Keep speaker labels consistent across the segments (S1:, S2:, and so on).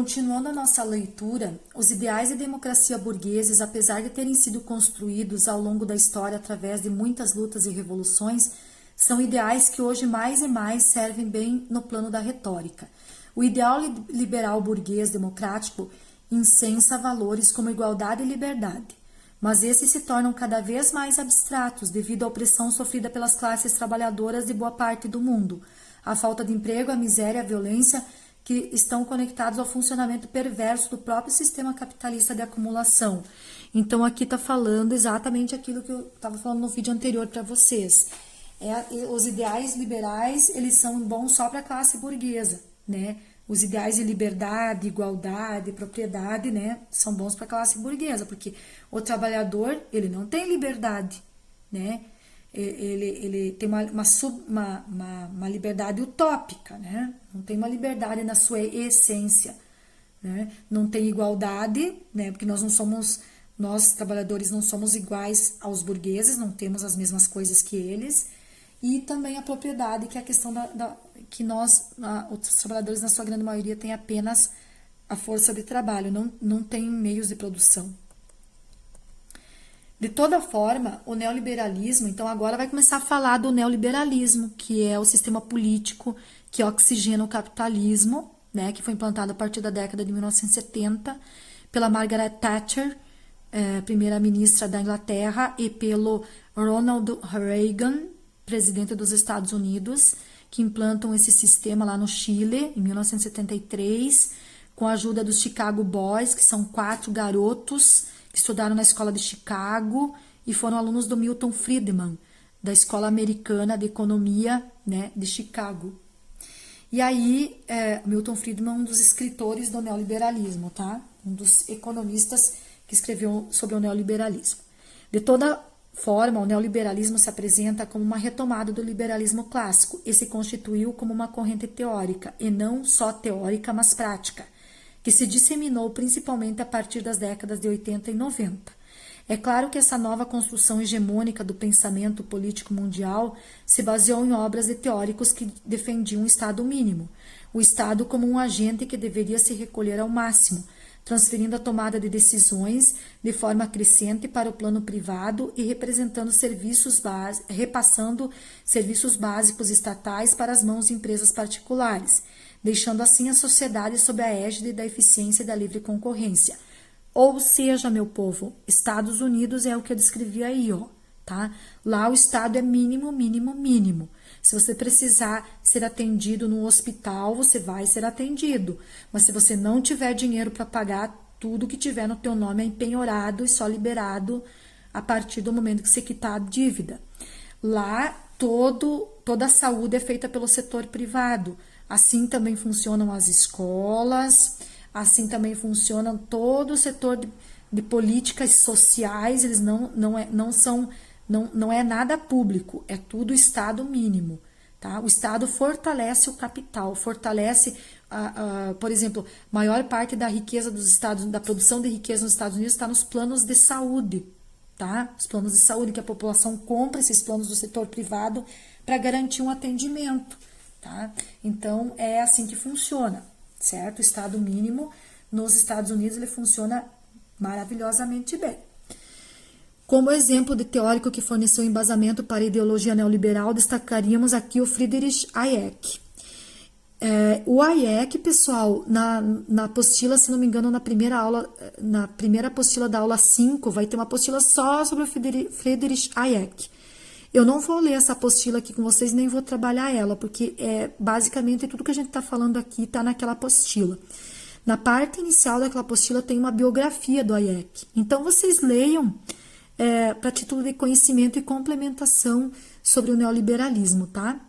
S1: Continuando a nossa leitura, os ideais de democracia burgueses, apesar de terem sido construídos ao longo da história através de muitas lutas e revoluções, são ideais que hoje mais e mais servem bem no plano da retórica. O ideal liberal burguês democrático incensa valores como igualdade e liberdade, mas esses se tornam cada vez mais abstratos devido à opressão sofrida pelas classes trabalhadoras de boa parte do mundo, a falta de emprego, a miséria, a violência, que estão conectados ao funcionamento perverso do próprio sistema capitalista de acumulação. Então, aqui está falando exatamente aquilo que eu estava falando no vídeo anterior para vocês. Os ideais liberais, eles são bons só para a classe burguesa, né? Os ideais de liberdade, igualdade, propriedade, né, são bons para a classe burguesa, porque o trabalhador, ele não tem liberdade, né? Ele tem uma liberdade utópica, né? Não tem uma liberdade na sua essência, né? Não tem igualdade, né? Porque nós trabalhadores não somos iguais aos burgueses, não temos as mesmas coisas que eles, e também a propriedade, que é a questão que os trabalhadores, na sua grande maioria, têm apenas a força de trabalho, não tem meios de produção. De toda forma, o neoliberalismo, então agora vai começar a falar do neoliberalismo, que é o sistema político que oxigena o capitalismo, né, que foi implantado a partir da década de 1970 pela Margaret Thatcher, primeira-ministra da Inglaterra, e pelo Ronald Reagan, presidente dos Estados Unidos, que implantam esse sistema lá no Chile, em 1973, com a ajuda dos Chicago Boys, que são 4 garotos que estudaram na escola de Chicago e foram alunos do Milton Friedman, da Escola Americana de Economia, né, de Chicago. E aí, Milton Friedman é um dos escritores do neoliberalismo, tá? Um dos economistas que escreveu sobre o neoliberalismo. De toda forma, o neoliberalismo se apresenta como uma retomada do liberalismo clássico e se constituiu como uma corrente teórica, e não só teórica, mas prática, que se disseminou principalmente a partir das décadas de 80 e 90. É claro que essa nova construção hegemônica do pensamento político mundial se baseou em obras de teóricos que defendiam o Estado mínimo, o Estado como um agente que deveria se recolher ao máximo, transferindo a tomada de decisões de forma crescente para o plano privado e repassando serviços básicos estatais para as mãos de empresas particulares, deixando assim a sociedade sob a égide da eficiência e da livre concorrência. Ou seja, meu povo, Estados Unidos é o que eu descrevi aí, ó, tá? Lá o Estado é mínimo, mínimo, mínimo. Se você precisar ser atendido no hospital, você vai ser atendido. Mas se você não tiver dinheiro para pagar, tudo que tiver no teu nome é empenhorado e só liberado a partir do momento que você quitar a dívida. Lá, toda a saúde é feita pelo setor privado. Assim também funcionam as escolas, assim também funciona todo o setor de políticas sociais. Eles não é nada público, é tudo Estado mínimo, tá? O Estado fortalece o capital, fortalece, por exemplo, maior parte da riqueza dos Estados, da produção de riqueza nos Estados Unidos está nos planos de saúde, tá? Os planos de saúde, que a população compra esses planos do setor privado para garantir um atendimento, tá? Então, é assim que funciona, certo? O Estado mínimo nos Estados Unidos, ele funciona maravilhosamente bem. Como exemplo de teórico que forneceu embasamento para a ideologia neoliberal, destacaríamos aqui o Friedrich Hayek. O Hayek, pessoal, na apostila, se não me engano, na primeira apostila da aula 5, vai ter uma apostila só sobre o Friedrich Hayek. Eu não vou ler essa apostila aqui com vocês, nem vou trabalhar ela, porque basicamente tudo que a gente está falando aqui está naquela apostila. Na parte inicial daquela apostila tem uma biografia do Hayek. Então, vocês leiam para título de conhecimento e complementação sobre o neoliberalismo, tá?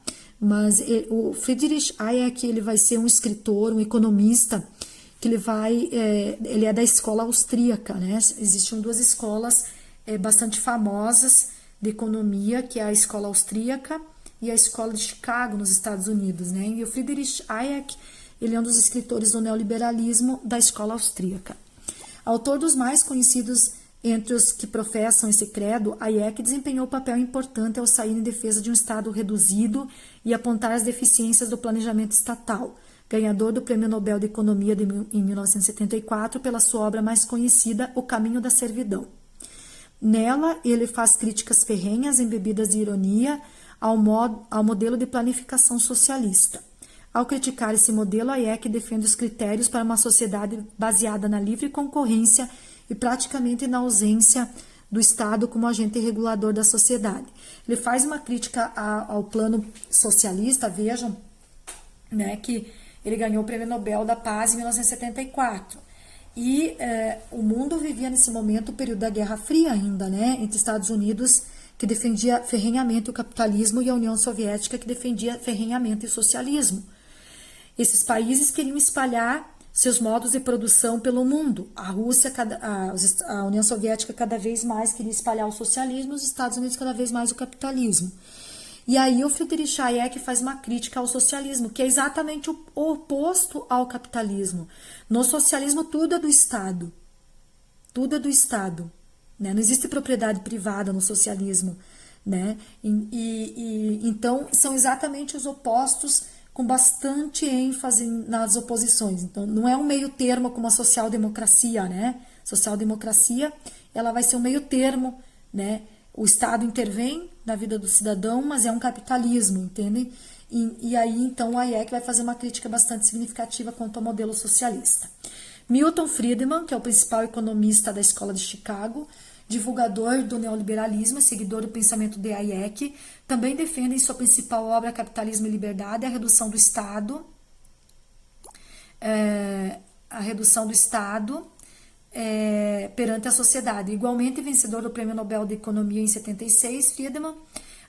S1: Mas o Friedrich Hayek, ele vai ser um escritor, um economista, que ele é da escola austríaca, né? Existem 2 escolas bastante famosas de economia, que é a escola austríaca e a escola de Chicago, nos Estados Unidos, né? E o Friedrich Hayek, ele é um dos escritores do neoliberalismo da escola austríaca. Autor dos mais conhecidos entre os que professam esse credo, Hayek desempenhou papel importante ao sair em defesa de um Estado reduzido e apontar as deficiências do planejamento estatal, ganhador do Prêmio Nobel de Economia em 1974 pela sua obra mais conhecida, O Caminho da Servidão. Nela, ele faz críticas ferrenhas, embebidas de ironia, ao modelo de planificação socialista. Ao criticar esse modelo, Hayek defende os critérios para uma sociedade baseada na livre concorrência e praticamente na ausência do Estado como agente regulador da sociedade. Ele faz uma crítica ao plano socialista, vejam, né, que ele ganhou o Prêmio Nobel da Paz em 1974. E o mundo vivia nesse momento o período da Guerra Fria ainda, né, entre Estados Unidos, que defendia ferrenhamente o capitalismo, e a União Soviética, que defendia ferrenhamente o socialismo. Esses países queriam espalhar seus modos de produção pelo mundo. A Rússia, a União Soviética cada vez mais queria espalhar o socialismo, os Estados Unidos cada vez mais o capitalismo. E aí o Friedrich Hayek faz uma crítica ao socialismo, que é exatamente o oposto ao capitalismo. No socialismo tudo é do Estado. Tudo é do Estado. Né? Não existe propriedade privada no socialismo. Né? Então são exatamente os opostos, com bastante ênfase nas oposições. Então, não é um meio termo como a social-democracia, né? Social-democracia, ela vai ser um meio termo, né? O Estado intervém na vida do cidadão, mas é um capitalismo, entendem? E aí, então, o Hayek vai fazer uma crítica bastante significativa quanto ao modelo socialista. Milton Friedman, que é o principal economista da Escola de Chicago, divulgador do neoliberalismo e seguidor do pensamento de Hayek, também defende em sua principal obra Capitalismo e Liberdade a redução do Estado, perante a sociedade. Igualmente vencedor do Prêmio Nobel de Economia em 76, Friedman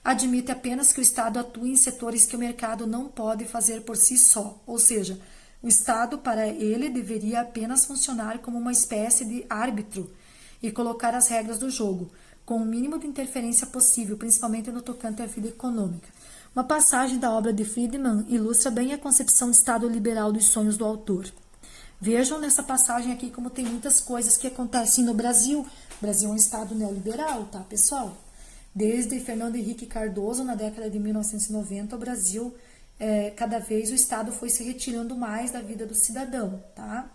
S1: admite apenas que o Estado atua em setores que o mercado não pode fazer por si só, ou seja, o Estado, para ele, deveria apenas funcionar como uma espécie de árbitro e colocar as regras do jogo, com o mínimo de interferência possível, principalmente no tocante à vida econômica. Uma passagem da obra de Friedman ilustra bem a concepção de Estado liberal dos sonhos do autor. Vejam nessa passagem aqui como tem muitas coisas que acontecem no Brasil. O Brasil é um Estado neoliberal, tá, pessoal? Desde Fernando Henrique Cardoso, na década de 1990, o Brasil, cada vez o Estado foi se retirando mais da vida do cidadão, tá?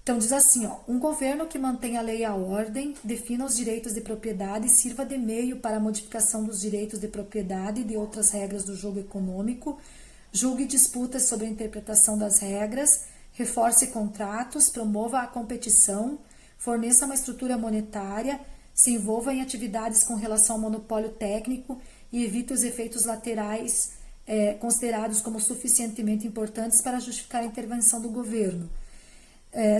S1: Então, diz assim, ó, um governo que mantenha a lei e a ordem, defina os direitos de propriedade e sirva de meio para a modificação dos direitos de propriedade e de outras regras do jogo econômico, julgue disputas sobre a interpretação das regras, reforce contratos, promova a competição, forneça uma estrutura monetária, se envolva em atividades com relação ao monopólio técnico e evite os efeitos laterais considerados como suficientemente importantes para justificar a intervenção do governo.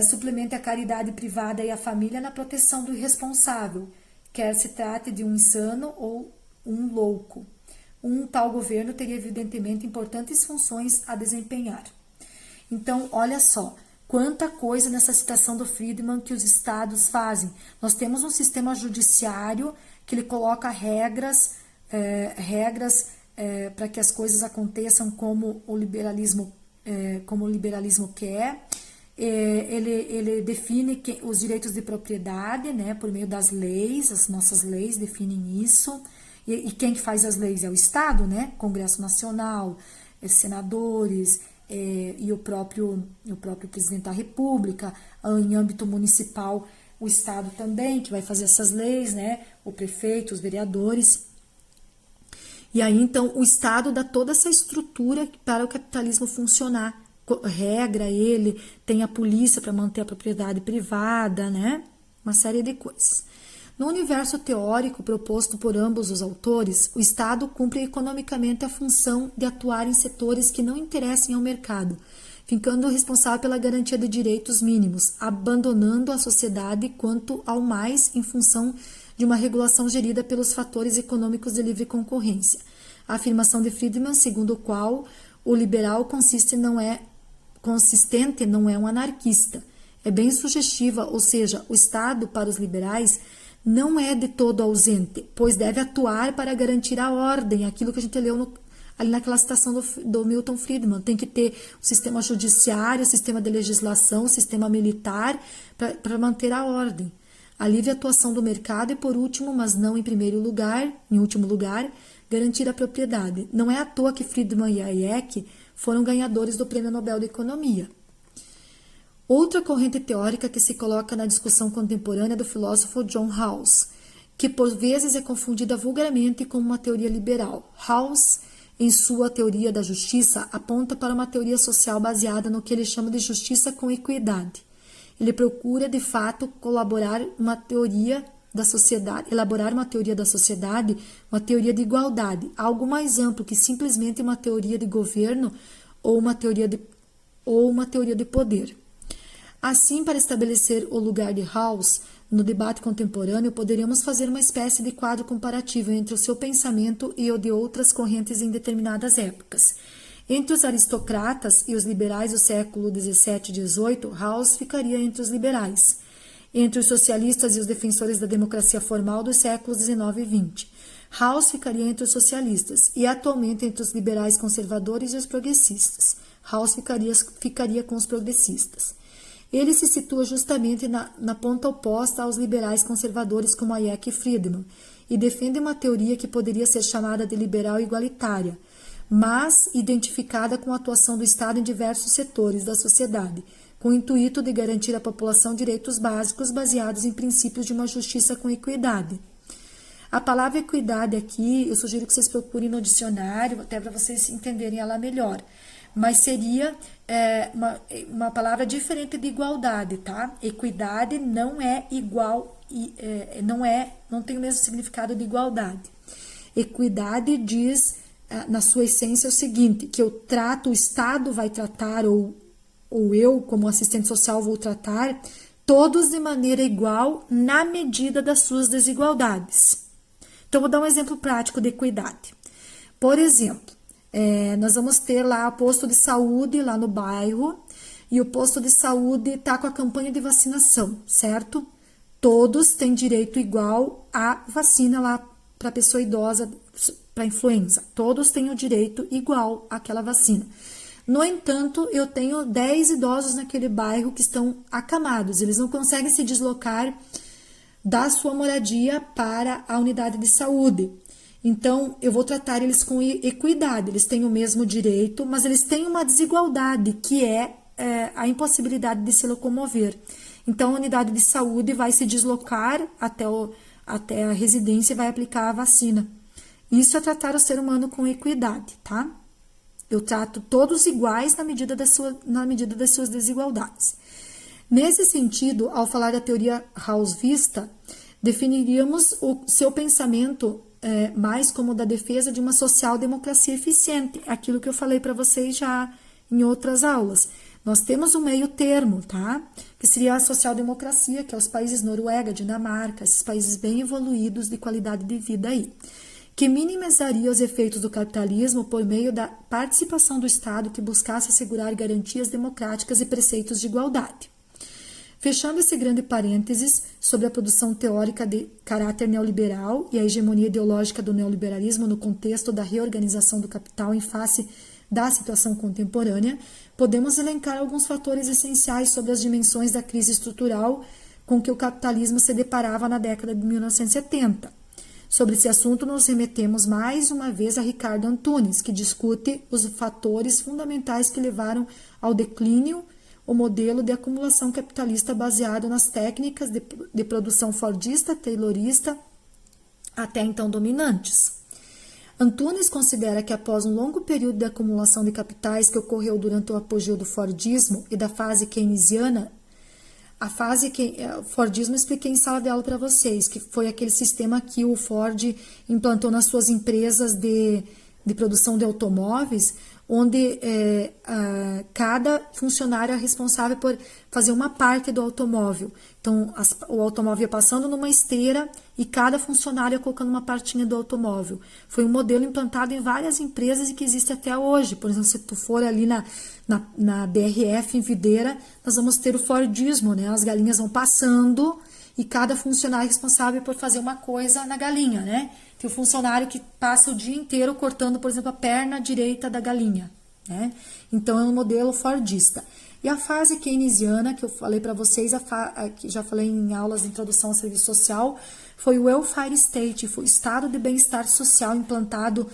S1: Suplemente a caridade privada e a família na proteção do irresponsável, quer se trate de um insano ou um louco. Um tal governo teria evidentemente importantes funções a desempenhar. Então, olha só, quanta coisa nessa citação do Friedman que os estados fazem. Nós temos um sistema judiciário que ele coloca regras para que as coisas aconteçam como o liberalismo quer. Ele define os direitos de propriedade, né, por meio das leis, as nossas leis definem isso, e quem faz as leis é o Estado, né, Congresso Nacional, senadores, e o próprio presidente da República, em âmbito municipal, o Estado também, que vai fazer essas leis, né, o prefeito, os vereadores. E aí, então, o Estado dá toda essa estrutura para o capitalismo funcionar, regra ele, tem a polícia para manter a propriedade privada, né? Uma série de coisas. No universo teórico proposto por ambos os autores, o Estado cumpre economicamente a função de atuar em setores que não interessem ao mercado, ficando responsável pela garantia de direitos mínimos, abandonando a sociedade quanto ao mais em função de uma regulação gerida pelos fatores econômicos de livre concorrência. A afirmação de Friedman, segundo o qual o liberal consistente não é um anarquista. É bem sugestiva, ou seja, o Estado, para os liberais, não é de todo ausente, pois deve atuar para garantir a ordem, aquilo que a gente leu ali naquela citação do Milton Friedman. Tem que ter o sistema judiciário, o sistema de legislação, o sistema militar, para manter a ordem. A livre atuação do mercado e, por último, mas não em último lugar, garantir a propriedade. Não é à toa que Friedman e Hayek foram ganhadores do Prêmio Nobel de Economia. Outra corrente teórica que se coloca na discussão contemporânea é do filósofo John Rawls, que por vezes é confundida vulgarmente com uma teoria liberal. Rawls, em sua teoria da justiça, aponta para uma teoria social baseada no que ele chama de justiça com equidade. Ele procura, de fato, elaborar uma teoria da sociedade, uma teoria de igualdade, algo mais amplo que simplesmente uma teoria de governo ou uma teoria de poder. Assim, para estabelecer o lugar de Rawls no debate contemporâneo, poderíamos fazer uma espécie de quadro comparativo entre o seu pensamento e o de outras correntes em determinadas épocas. Entre os aristocratas e os liberais do século XVII e XVIII, Rawls ficaria entre os liberais. Entre os socialistas e os defensores da democracia formal dos séculos XIX e XX, Rawls ficaria entre os socialistas e atualmente entre os liberais conservadores e os progressistas. Rawls ficaria com os progressistas. Ele se situa justamente na ponta oposta aos liberais conservadores como Hayek e Friedman, e defende uma teoria que poderia ser chamada de liberal igualitária, mas identificada com a atuação do Estado em diversos setores da sociedade, com o intuito de garantir à população direitos básicos baseados em princípios de uma justiça com equidade. A palavra equidade aqui, eu sugiro que vocês procurem no dicionário, até para vocês entenderem ela melhor. Mas seria uma palavra diferente de igualdade, tá? Equidade não é igual, não tem o mesmo significado de igualdade. Equidade diz, na sua essência, o seguinte, que o Estado vai tratar, ou eu, como assistente social, vou tratar todos de maneira igual na medida das suas desigualdades. Então, vou dar um exemplo prático de equidade. Por exemplo, nós vamos ter lá o posto de saúde lá no bairro e o posto de saúde está com a campanha de vacinação, certo? Todos têm direito igual à vacina lá para pessoa idosa, para influenza. Todos têm o direito igual àquela vacina. No entanto, eu tenho 10 idosos naquele bairro que estão acamados, eles não conseguem se deslocar da sua moradia para a unidade de saúde. Então, eu vou tratar eles com equidade, eles têm o mesmo direito, mas eles têm uma desigualdade, que é a impossibilidade de se locomover. Então, a unidade de saúde vai se deslocar até a residência e vai aplicar a vacina. Isso é tratar o ser humano com equidade, tá? Eu trato todos iguais na medida das suas desigualdades. Nesse sentido, ao falar da teoria Rawlsista, definiríamos o seu pensamento mais como da defesa de uma social-democracia eficiente, aquilo que eu falei para vocês já em outras aulas. Nós temos um meio termo, tá? Que seria a social-democracia, que é os países Noruega, Dinamarca, esses países bem evoluídos de qualidade de vida aí, que minimizaria os efeitos do capitalismo por meio da participação do Estado que buscasse assegurar garantias democráticas e preceitos de igualdade. Fechando esse grande parênteses sobre a produção teórica de caráter neoliberal e a hegemonia ideológica do neoliberalismo no contexto da reorganização do capital em face da situação contemporânea, podemos elencar alguns fatores essenciais sobre as dimensões da crise estrutural com que o capitalismo se deparava na década de 1970. Sobre esse assunto, nos remetemos mais uma vez a Ricardo Antunes, que discute os fatores fundamentais que levaram ao declínio o modelo de acumulação capitalista baseado nas técnicas de produção fordista, taylorista, até então dominantes. Antunes considera que após um longo período de acumulação de capitais que ocorreu durante o apogeu do Fordismo e da fase keynesiana, o Fordismo eu expliquei em sala de aula para vocês, que foi aquele sistema que o Ford implantou nas suas empresas de produção de automóveis, onde cada funcionário é responsável por fazer uma parte do automóvel. Então, o automóvel ia passando numa esteira e cada funcionário ia colocando uma partinha do automóvel. Foi um modelo implantado em várias empresas e que existe até hoje. Por exemplo, se tu for ali na BRF, em Videira, nós vamos ter o Fordismo, né? As galinhas vão passando e cada funcionário é responsável por fazer uma coisa na galinha, né? Tem o funcionário que passa o dia inteiro cortando, por exemplo, a perna direita da galinha, né? Então, é um modelo fordista. E a fase keynesiana, que eu falei para vocês, que já falei em aulas de introdução ao serviço social, foi o welfare state, foi o estado de bem-estar social implantado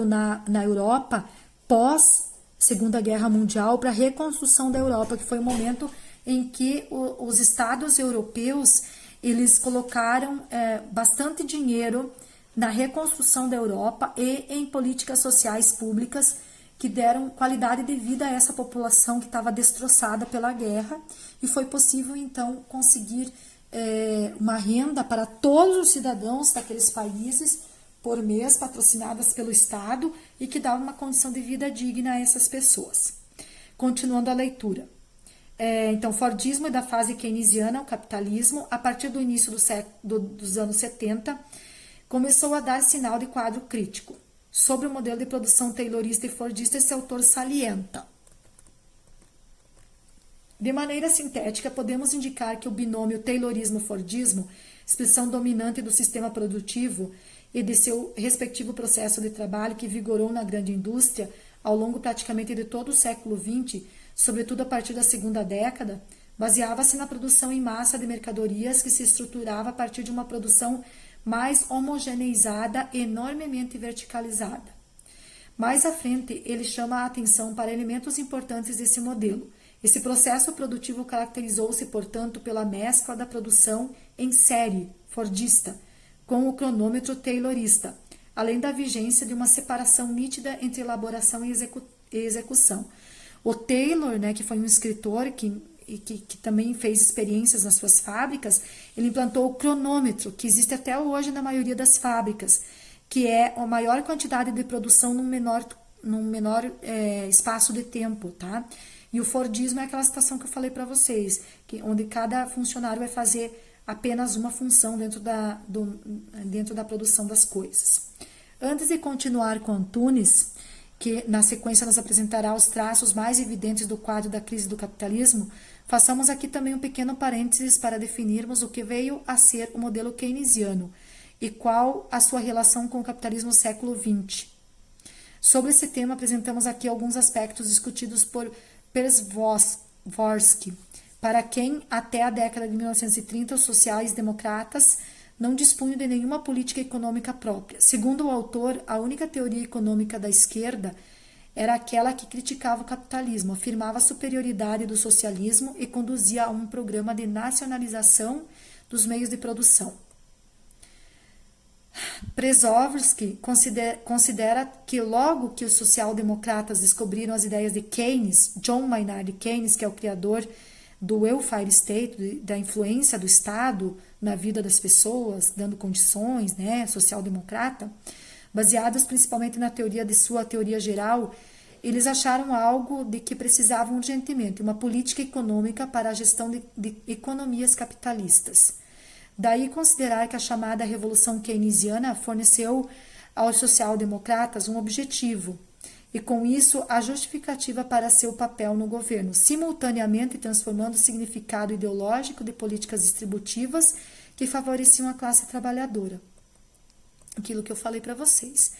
S1: na Europa pós Segunda Guerra Mundial para a reconstrução da Europa, que foi o momento em que os estados europeus eles colocaram bastante dinheiro na reconstrução da Europa e em políticas sociais públicas que deram qualidade de vida a essa população que estava destroçada pela guerra, e foi possível então conseguir uma renda para todos os cidadãos daqueles países por mês, patrocinadas pelo Estado, e que dava uma condição de vida digna a essas pessoas. Continuando a leitura. Então, Fordismo é da fase keynesiana, o capitalismo, a partir do início dos anos 70, começou a dar sinal de quadro crítico. Sobre o modelo de produção taylorista e fordista, esse autor salienta. De maneira sintética, podemos indicar que o binômio taylorismo-fordismo, expressão dominante do sistema produtivo e de seu respectivo processo de trabalho que vigorou na grande indústria ao longo praticamente de todo o século XX, sobretudo a partir da segunda década, baseava-se na produção em massa de mercadorias que se estruturava a partir de uma produção mais homogeneizada e enormemente verticalizada. Mais à frente, ele chama a atenção para elementos importantes desse modelo. Esse processo produtivo caracterizou-se, portanto, pela mescla da produção em série, fordista, com o cronômetro taylorista, além da vigência de uma separação nítida entre elaboração e execução. O Taylor, que foi um escritor que também fez experiências nas suas fábricas, ele implantou o cronômetro, que existe até hoje na maioria das fábricas, que é a maior quantidade de produção num menor espaço de tempo, tá? E o Fordismo é aquela situação que eu falei para vocês, onde cada funcionário vai fazer apenas uma função dentro da produção das coisas. Antes de continuar com Antunes, que na sequência nos apresentará os traços mais evidentes do quadro da crise do capitalismo, façamos aqui também um pequeno parênteses para definirmos o que veio a ser o modelo keynesiano e qual a sua relação com o capitalismo do século XX. Sobre esse tema, apresentamos aqui alguns aspectos discutidos por Przeworski, para quem, até a década de 1930, os sociais-democratas não dispunham de nenhuma política econômica própria. Segundo o autor, a única teoria econômica da esquerda era aquela que criticava o capitalismo, afirmava a superioridade do socialismo e conduzia a um programa de nacionalização dos meios de produção. Przeworski considera que logo que os social-democratas descobriram as ideias de Keynes, John Maynard Keynes, que é o criador do welfare state, da influência do Estado na vida das pessoas, dando condições, social-democrata, baseadas principalmente na teoria de sua teoria geral, eles acharam algo de que precisavam urgentemente, uma política econômica para a gestão de economias capitalistas. Daí considerar que a chamada Revolução Keynesiana forneceu aos social-democratas um objetivo, e com isso a justificativa para seu papel no governo, simultaneamente transformando o significado ideológico de políticas distributivas que favoreciam a classe trabalhadora. Aquilo que eu falei para vocês.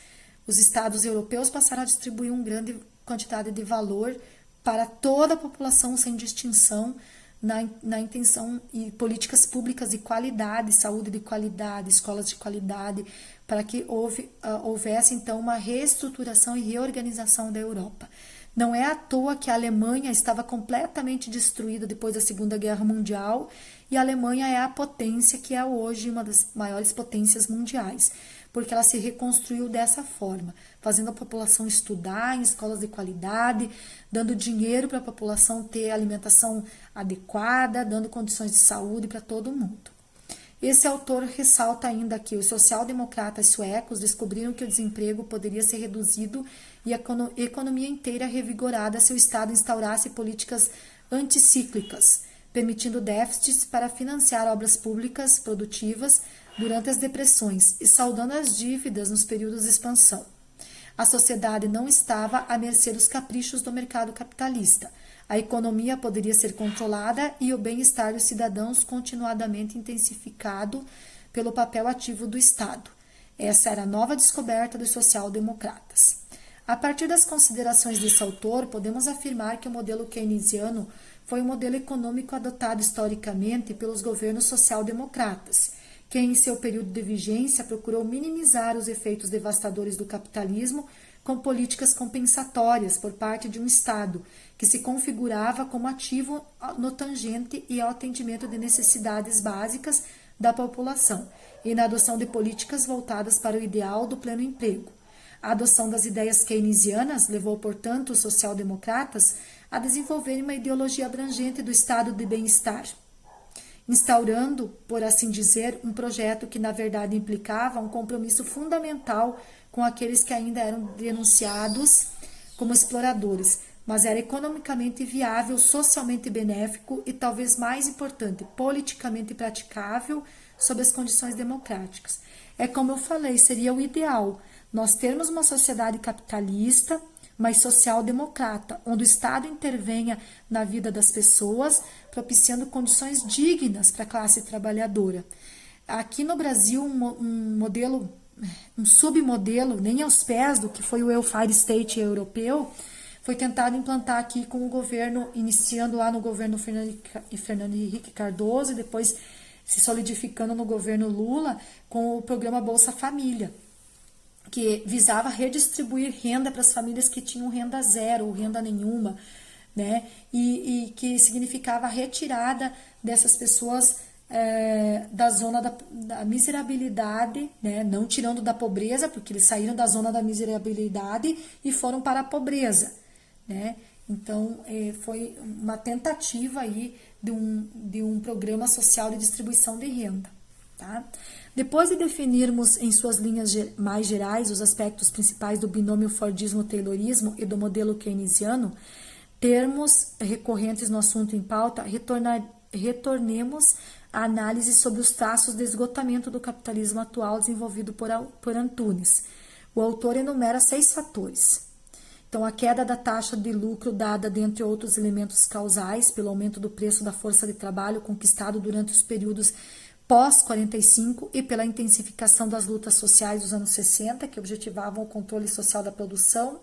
S1: Os estados europeus passaram a distribuir uma grande quantidade de valor para toda a população sem distinção, na intenção e políticas públicas de qualidade, saúde de qualidade, escolas de qualidade, para que houvesse então uma reestruturação e reorganização da Europa. Não é à toa que a Alemanha estava completamente destruída depois da Segunda Guerra Mundial, e a Alemanha é a potência que é hoje uma das maiores potências mundiais, porque ela se reconstruiu dessa forma, fazendo a população estudar em escolas de qualidade, dando dinheiro para a população ter alimentação adequada, dando condições de saúde para todo mundo. Esse autor ressalta ainda que os social-democratas suecos descobriram que o desemprego poderia ser reduzido e a economia inteira revigorada se o Estado instaurasse políticas anticíclicas, permitindo déficits para financiar obras públicas produtivas durante as depressões e saldando as dívidas nos períodos de expansão. A sociedade não estava à mercê dos caprichos do mercado capitalista. A economia poderia ser controlada e o bem-estar dos cidadãos continuadamente intensificado pelo papel ativo do Estado. Essa era a nova descoberta dos social-democratas. A partir das considerações desse autor, podemos afirmar que o modelo keynesiano foi um modelo econômico adotado historicamente pelos governos social-democratas, que em seu período de vigência procurou minimizar os efeitos devastadores do capitalismo com políticas compensatórias por parte de um Estado, que se configurava como ativo no tangente e ao atendimento de necessidades básicas da população, e na adoção de políticas voltadas para o ideal do pleno emprego. A adoção das ideias keynesianas levou, portanto, os social-democratas a desenvolverem uma ideologia abrangente do estado de bem-estar, instaurando, por assim dizer, um projeto que, na verdade, implicava um compromisso fundamental com aqueles que ainda eram denunciados como exploradores, mas era economicamente viável, socialmente benéfico e, talvez mais importante, politicamente praticável sob as condições democráticas. É como eu falei, seria o ideal nós termos uma sociedade capitalista, mas social-democrata, onde o Estado intervenha na vida das pessoas, propiciando condições dignas para a classe trabalhadora. Aqui no Brasil, um submodelo, nem aos pés do que foi o welfare state europeu, foi tentado implantar aqui com o governo, iniciando lá no governo Fernando Henrique Cardoso e depois se solidificando no governo Lula com o programa Bolsa Família, que visava redistribuir renda para as famílias que tinham renda zero ou renda nenhuma, né? E que significava a retirada dessas pessoas da zona da miserabilidade, né? Não tirando da pobreza, porque eles saíram da zona da miserabilidade e foram para a pobreza, né? Então, foi uma tentativa aí de um programa social de distribuição de renda. Tá? Depois de definirmos em suas linhas mais gerais os aspectos principais do binômio Fordismo-Taylorismo e do modelo keynesiano, termos recorrentes no assunto em pauta, retornemos à análise sobre os traços de esgotamento do capitalismo atual desenvolvido por Antunes. O autor enumera 6 fatores. Então, a queda da taxa de lucro dada, dentre outros elementos causais, pelo aumento do preço da força de trabalho conquistado durante os períodos pós-45 e pela intensificação das lutas sociais dos anos 60, que objetivavam o controle social da produção.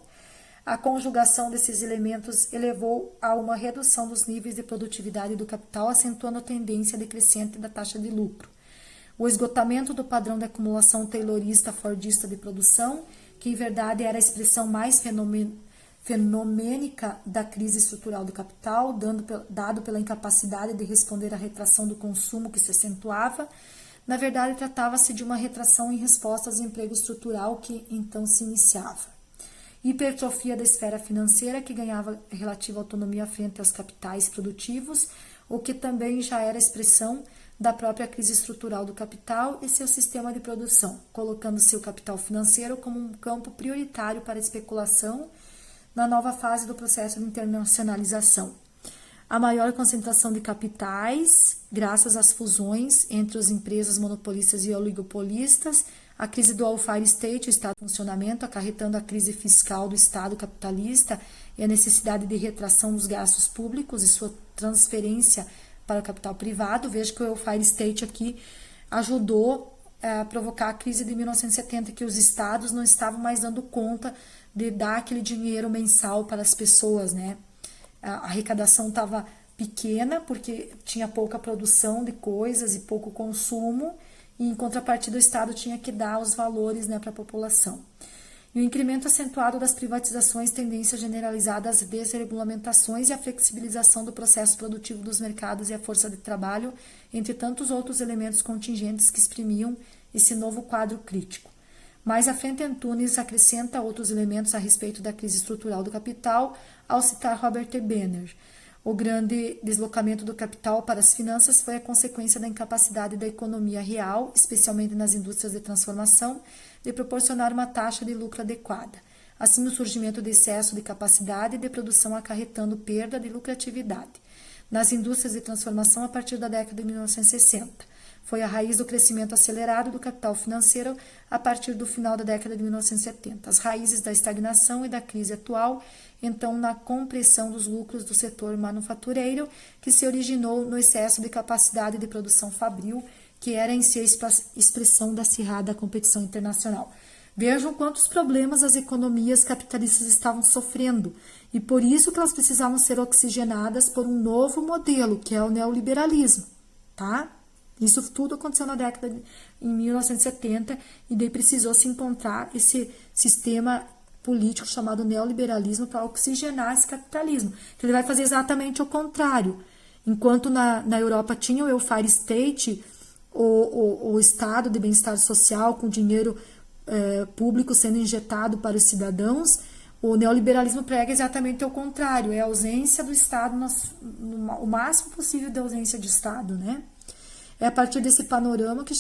S1: A conjugação desses elementos elevou a uma redução dos níveis de produtividade do capital, acentuando a tendência decrescente da taxa de lucro. O esgotamento do padrão de acumulação taylorista-fordista de produção, que em verdade era a expressão mais fenomênica da crise estrutural do capital, dado pela incapacidade de responder à retração do consumo que se acentuava. Na verdade, tratava-se de uma retração em resposta ao desemprego estrutural que então se iniciava. Hipertrofia da esfera financeira, que ganhava relativa autonomia frente aos capitais produtivos, o que também já era expressão da própria crise estrutural do capital e seu sistema de produção, colocando seu capital financeiro como um campo prioritário para a especulação na nova fase do processo de internacionalização. A maior concentração de capitais, graças às fusões entre as empresas monopolistas e oligopolistas, a crise do welfare state, o estado de funcionamento, acarretando a crise fiscal do Estado capitalista e a necessidade de retração dos gastos públicos e sua transferência para o capital privado. Veja que o welfare state aqui ajudou a provocar a crise de 1970, que os estados não estavam mais dando conta de dar aquele dinheiro mensal para as pessoas, né? A arrecadação estava pequena porque tinha pouca produção de coisas e pouco consumo, e em contrapartida o Estado tinha que dar os valores, né, para a população. E o incremento acentuado das privatizações, tendência generalizada às desregulamentações e a flexibilização do processo produtivo dos mercados e a força de trabalho, entre tantos outros elementos contingentes que exprimiam esse novo quadro crítico. Mais à frente, Antunes acrescenta outros elementos a respeito da crise estrutural do capital, ao citar Robert T. Benner. O grande deslocamento do capital para as finanças foi a consequência da incapacidade da economia real, especialmente nas indústrias de transformação, de proporcionar uma taxa de lucro adequada. Assim, o surgimento de excesso de capacidade de produção acarretando perda de lucratividade. Nas indústrias de transformação, a partir da década de 1960. Foi a raiz do crescimento acelerado do capital financeiro a partir do final da década de 1970. As raízes da estagnação e da crise atual, então, na compressão dos lucros do setor manufatureiro, que se originou no excesso de capacidade de produção fabril, que era em si a expressão da acirrada competição internacional. Vejam quantos problemas as economias capitalistas estavam sofrendo, e por isso que elas precisavam ser oxigenadas por um novo modelo, que é o neoliberalismo, tá? Isso tudo aconteceu na década em 1970 e daí precisou se encontrar esse sistema político chamado neoliberalismo para oxigenar esse capitalismo. Então, ele vai fazer exatamente o contrário. Enquanto na Europa tinha o welfare state, o estado de bem-estar social com dinheiro público sendo injetado para os cidadãos, o neoliberalismo prega exatamente o contrário, é a ausência do Estado, o máximo possível de ausência de Estado, né? É a partir desse panorama que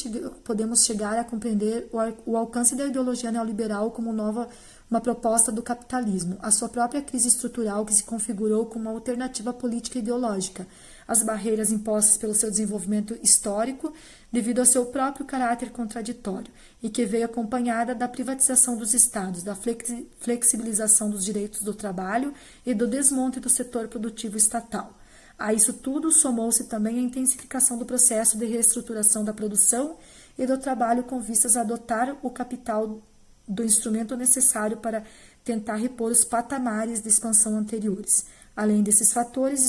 S1: podemos chegar a compreender o alcance da ideologia neoliberal como uma proposta do capitalismo, a sua própria crise estrutural que se configurou como uma alternativa política e ideológica, as barreiras impostas pelo seu desenvolvimento histórico devido ao seu próprio caráter contraditório e que veio acompanhada da privatização dos estados, da flexibilização dos direitos do trabalho e do desmonte do setor produtivo estatal. A isso tudo somou-se também a intensificação do processo de reestruturação da produção e do trabalho com vistas a adotar o capital do instrumento necessário para tentar repor os patamares de expansão anteriores. Além desses fatores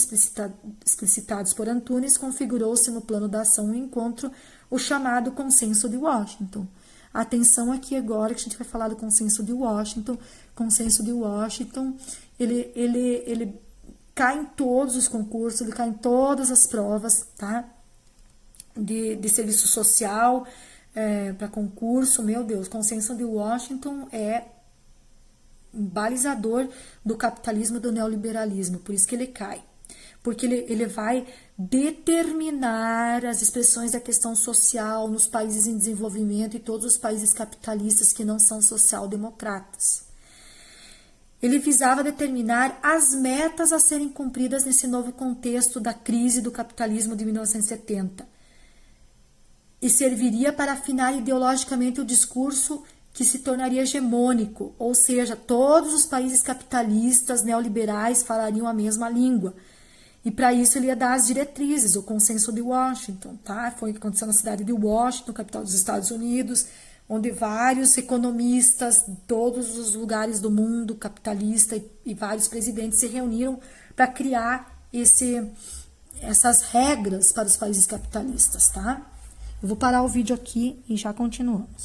S1: explicitados por Antunes, configurou-se no plano da ação um encontro, o chamado Consenso de Washington. Atenção aqui agora que a gente vai falar do Consenso de Washington. Consenso de Washington, ele cai em todos os concursos, ele cai em todas as provas, tá? De serviço social, para concurso, meu Deus, Consenso de Washington é balizador do capitalismo e do neoliberalismo, por isso que ele cai. Porque ele vai determinar as expressões da questão social nos países em desenvolvimento e todos os países capitalistas que não são social-democratas. Ele visava determinar as metas a serem cumpridas nesse novo contexto da crise do capitalismo de 1970 e serviria para afinar ideologicamente o discurso que se tornaria hegemônico, ou seja, todos os países capitalistas neoliberais falariam a mesma língua. E para isso ele ia dar as diretrizes, o Consenso de Washington, tá? Foi o que aconteceu na cidade de Washington, capital dos Estados Unidos, onde vários economistas de todos os lugares do mundo capitalista e vários presidentes se reuniram para criar essas regras para os países capitalistas, tá? Eu vou parar o vídeo aqui e já continuamos.